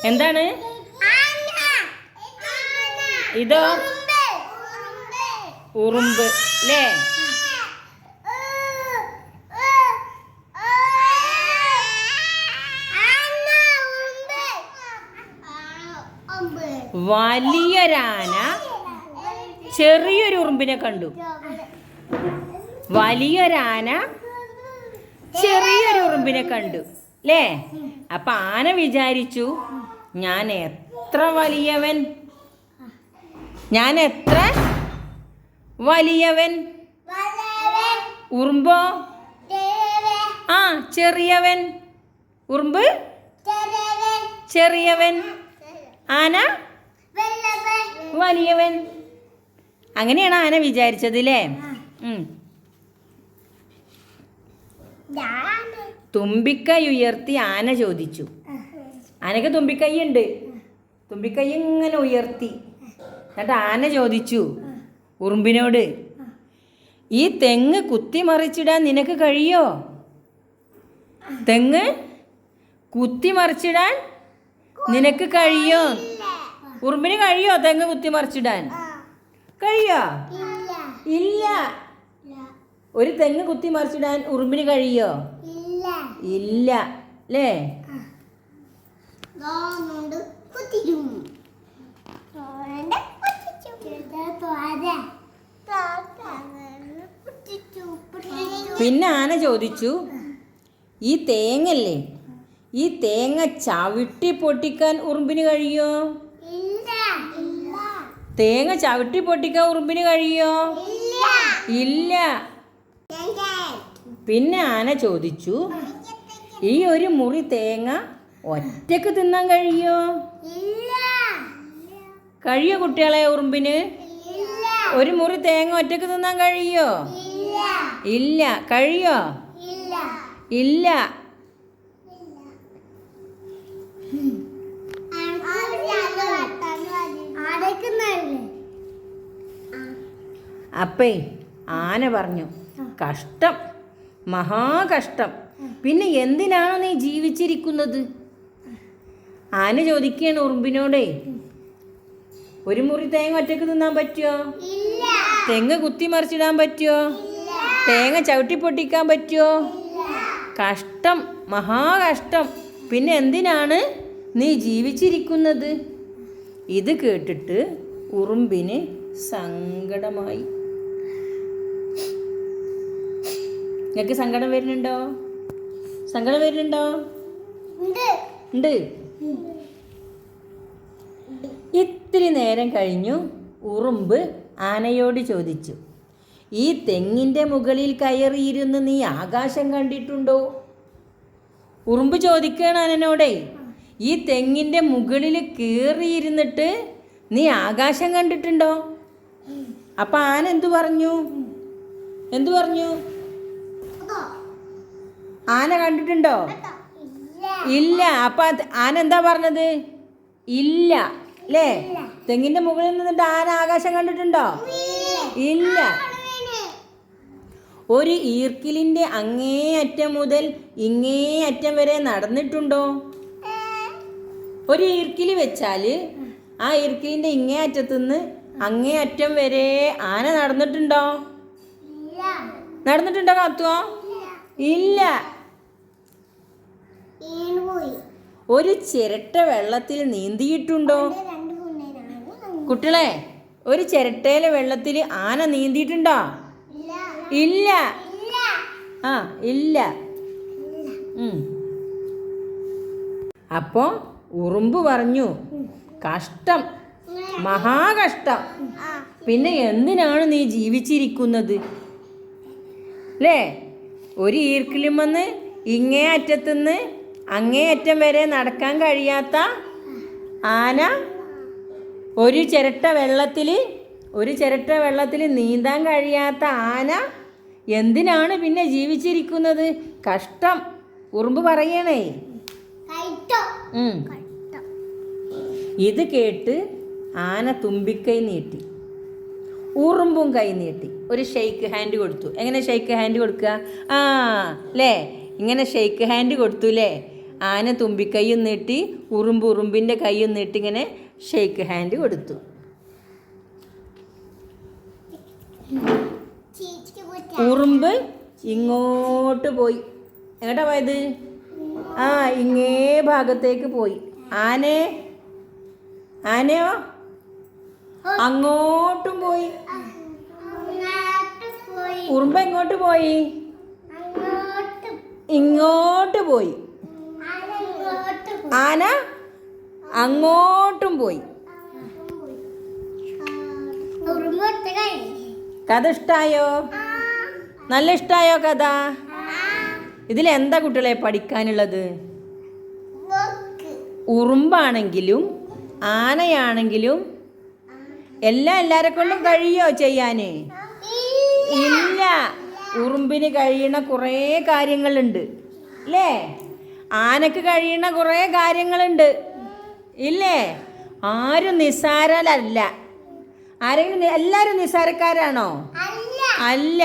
എന്താണ് ഇതോ? ഉറുമ്പ് അല്ലേ? വലിയൊരാന ചെറിയൊരു ഉറുമ്പിനെ കണ്ടു. വലിയൊരാന ചെറിയൊരു ഉറുമ്പിനെ കണ്ടു അല്ലേ? അപ്പൊ ആന വിചാരിച്ചു, ഞാൻ എത്ര വലിയവൻ, ഞാൻ എത്ര വലിയവൻ. ഉറുമ്പോ ആ ചെറിയവൻ. ഉറുമ്പ് ചെറിയവൻ, ആന വലിയവൻ. അങ്ങനെയാണ് ആന വിചാരിച്ചത് അല്ലേ? തുമ്പിക്കൈ ഉയർത്തി ആന ചോദിച്ചു. ആനക്ക് തുമ്പിക്കൈ ഉണ്ട്. തുമ്പിക്കൈ ഇങ്ങനെ ഉയർത്തി. എന്നിട്ട് ആന ചോദിച്ചു ഉറുമ്പിനോട്, ഈ തെങ്ങ് കുത്തിമറിച്ചിടാൻ നിനക്ക് കഴിയോ? തെങ്ങ് കുത്തിമറിച്ചിടാൻ നിനക്ക് കഴിയോ? ഉറുമ്പിന് കഴിയോ തെങ്ങ് കുത്തിമറിച്ചിടാൻ? കഴിയോ? ഇല്ല. ഒരു തെങ്ങ് കുത്തിമറിച്ചിടാൻ ഉറുമ്പിന് കഴിയോ? ഇല്ല അല്ലേ? പിന്നെ ആന ചോദിച്ചു, ഈ തേങ്ങല്ലേ, ഈ തേങ്ങ ചവിട്ടി പൊട്ടിക്കാൻ ഉറുമ്പിന് കഴിയോ? തേങ്ങ ചവിട്ടി പൊട്ടിക്കാൻ ഉറുമ്പിന് കഴിയോ? ഇല്ല. പിന്നെ ആന ചോദിച്ചു, ഈ ഒരു മുറി തേങ്ങ ഒറ്റക്ക് തിന്നാൻ കഴിയോ? കഴിയോ കുട്ടികളെ ഉറുമ്പിന്? ഒരു മുറി തേങ്ങ ഒറ്റക്ക് തിന്നാൻ കഴിയോ? ഇല്ല. കഴിയോ? ഇല്ല. അപ്പേ ആന പറഞ്ഞു, കഷ്ടം, മഹാകഷ്ടം. പിന്നെ എന്തിനാണ് നീ ജീവിച്ചിരിക്കുന്നത്? ആന ചോദിക്കുകയാണ് ഉറുമ്പിനോടേ, ഒരു മുറി തേങ്ങ ഒറ്റക്ക് തിന്നാൻ പറ്റുമോ? തെങ്ങ് കുത്തിമറിച്ചിടാൻ പറ്റുമോ? തേങ്ങ ചവിട്ടി പൊട്ടിക്കാൻ പറ്റുമോ? കഷ്ടം, മഹാകഷ്ടം. പിന്നെ എന്തിനാണ് നീ ജീവിച്ചിരിക്കുന്നത്? ഇത് കേട്ടിട്ട് ഉറുമ്പിന് സങ്കടമായി. നിങ്ങൾക്ക് സങ്കടം വരുന്നുണ്ടോ? സങ്കടം വരുന്നുണ്ടോ? ഉണ്ട്. ഇത്തിരി നേരം കഴിഞ്ഞു ഉറുമ്പ് ആനയോട് ചോദിച്ചു, ഈ തെങ്ങിൻ്റെ മുകളിൽ കയറിയിരുന്ന് നീ ആകാശം കണ്ടിട്ടുണ്ടോ? ഉറുമ്പ് ചോദിക്കുകയാണ് ആനനോടേ, ഈ തെങ്ങിൻ്റെ മുകളിൽ കയറിയിരുന്നിട്ട് നീ ആകാശം കണ്ടിട്ടുണ്ടോ? അപ്പം ആന എന്തു പറഞ്ഞു? ആന കണ്ടിട്ടുണ്ടോ? ഇല്ല. അപ്പം ആന എന്താ പറഞ്ഞത്? ഇല്ല അല്ലേ? തെങ്ങിൻ്റെ മുകളിൽ നിന്നിട്ട് ആന ആകാശം കണ്ടിട്ടുണ്ടോ? ഇല്ല. ഒരു ഈർക്കിലിൻ്റെ അങ്ങേ അറ്റം മുതൽ ഇങ്ങേ അറ്റം വരെ നടന്നിട്ടുണ്ടോ? ഒരു ഈർക്കിൽ വെച്ചാൽ ആ ഈർക്കിലിൻ്റെ ഇങ്ങേ അറ്റത്തുനിന്ന് അങ്ങേ അറ്റം വരെ ആന നടന്നിട്ടുണ്ടോ? നടന്നിട്ടുണ്ടോ കാത്തുവോ? ഇല്ല. ഒരു ചിരട്ട വെള്ളത്തിൽ നീന്തിയിട്ടുണ്ടോ? കുട്ടികളെ, ഒരു ചിരട്ടയിലെ വെള്ളത്തിൽ ആന നീന്തിയിട്ടുണ്ടോ? ഇല്ല. ഇല്ല. അപ്പോ ഉറുമ്പ് പറഞ്ഞു, കഷ്ടം, മഹാകഷ്ടം. പിന്നെ എന്തിനാണ് നീ ജീവിച്ചിരിക്കുന്നത് അല്ലേ? ഒരു ഈർക്കിലും വന്ന് ഇങ്ങേ അറ്റത്തുനിന്ന് അങ്ങേ അറ്റം വരെ നടക്കാൻ കഴിയാത്ത ആന ഒരു ചിരട്ട വെള്ളത്തിൽ നീന്താൻ കഴിയാത്ത ആന എന്തിനാണ് പിന്നെ ജീവിച്ചിരിക്കുന്നത്? കഷ്ടം. ഉറുമ്പ് പറയണേ. ഇത് കേട്ട് ആന തുമ്പിക്കൈ നീട്ടി, ഉറുമ്പും കൈ നീട്ടി ഒരു ഷെയ്ക്ക് ഹാൻഡ് കൊടുത്തു. എങ്ങനെ ഷെയ്ക്ക് ഹാൻഡ് കൊടുക്കുക? അല്ലേ, ഇങ്ങനെ ഷെയ്ക്ക് ഹാൻഡ് കൊടുത്തു അല്ലേ? ആന തുമ്പിക്കൈയും നീട്ടി ഉറുമ്പിൻ്റെ കൈയും നീട്ടി ഇങ്ങനെ ഷെയ്ക്ക് ഹാൻഡ് കൊടുത്തു. ഉറുമ്പ് ഇങ്ങോട്ട് പോയി. എങ്ങോട്ടാ പോയത്? ഇങ്ങേ ഭാഗത്തേക്ക് പോയി. ആനയോ അങ്ങോട്ടും പോയി. ഉറുമ്പ് എങ്ങോട്ട് പോയി? ഇങ്ങോട്ട് പോയി. ആന അങ്ങോട്ടും പോയി. കഥ ഇഷ്ടായോ? നല്ല ഇഷ്ടായോ കഥ? ഇതിലെന്താ കുട്ടികളെ പഠിക്കാനുള്ളത്? ഉറുമ്പാണെങ്കിലും ആനയാണെങ്കിലും എല്ലാരെ കൊണ്ടും കഴിയോ ചെയ്യാന്? ഇല്ല. ഉറുമ്പിന് കഴിയണ കുറേ കാര്യങ്ങളുണ്ട് അല്ലേ? ആനക്ക് കഴിയണ കുറേ കാര്യങ്ങളുണ്ട് ഇല്ലേ? ആരും നിസ്സാരല്ല. ആരെങ്കിലും എല്ലാവരും നിസ്സാരക്കാരാണോ? അല്ല.